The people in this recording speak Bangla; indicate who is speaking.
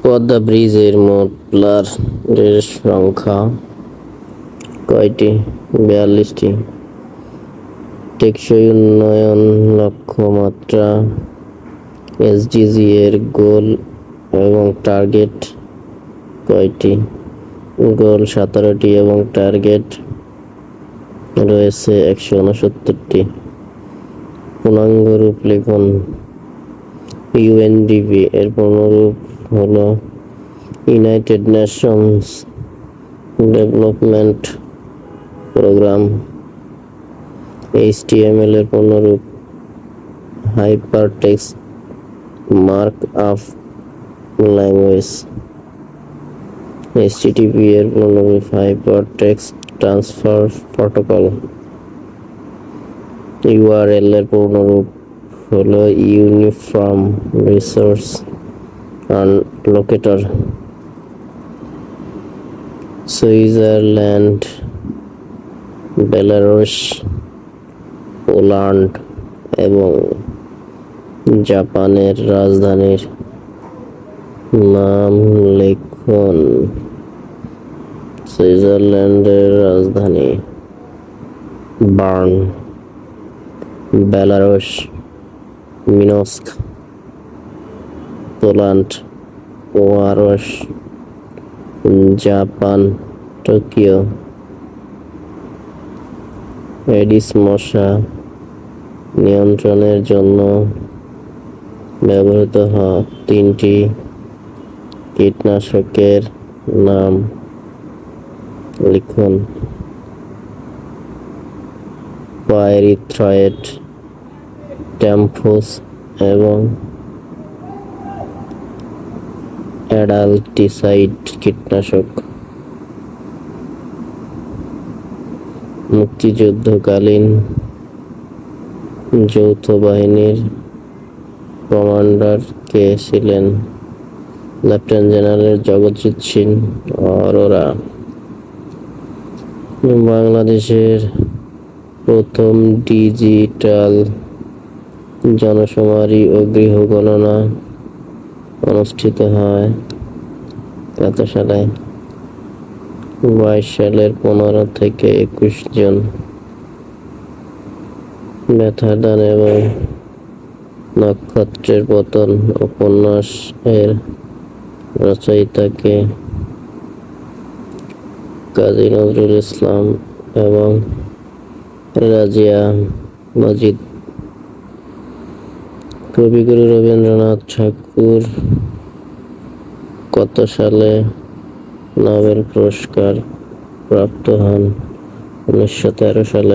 Speaker 1: পদ্মা ব্রিজের মোট পিলারের সংখ্যা কয়টি? ৪২টি। টেকসই উন্নয়ন লক্ষ্যমাত্রা এসডিজি এর গোল এবং টার্গেট কয়টি? গোল ১৭টি এবং টার্গেট রয়েছে ১৬৯টি। পূর্ণাঙ্গ রূপ লিখুন। ইউএনডিপি এর পূর্ণরূপ হলো United Nations Development Programme. HTML এর পূর্ণরূপ hypertext mark up language. HTTP এর পূর্ণরূপ হাইপারটেক্সট ট্রান্সফার প্রোটোকল। ইউআরএল এর পূর্ণরূপ হলো uniform resource locator. Switzerland, Belarus, Poland এবং জাপানের রাজধানীর নাম লিখুন। সুইজারল্যান্ডের রাজধানী Bern, Belarus Minsk, Poland Warsaw, Japan Tokyo. Aedes মশা নিয়ন্ত্রণের জন্য ব্যবহৃত হওয়া 3টি কীটনাশকের নাম লিখুন। পাইরিথ্রয়েট, ট্যাম্পোস এবং অ্যাডাল্টিসাইড কীটনাশক। মুক্তিযুদ্ধকালীন যৌথ বাহিনীর কমান্ডার কে ছিলেন? Lieutenant general Jagjit Singh Aurora. বাংলাদেশের প্রথম ডিজিটাল জনশুমারি ও গৃহ গণনা অনুষ্ঠিত হয় কত সালে? 22 সালের 15 থেকে 21 জন। ব্যথার দান এবং নক্ষত্রের পতন উপন্যাস এর রচয়িতা কে? কাজী নজরুল ইসলাম এবং রাজিয়া মজিদ। কবিগুরু রবীন্দ্রনাথ ঠাকুর কত সালে নোবেল পুরস্কার প্রাপ্ত হন? 1913 সালে।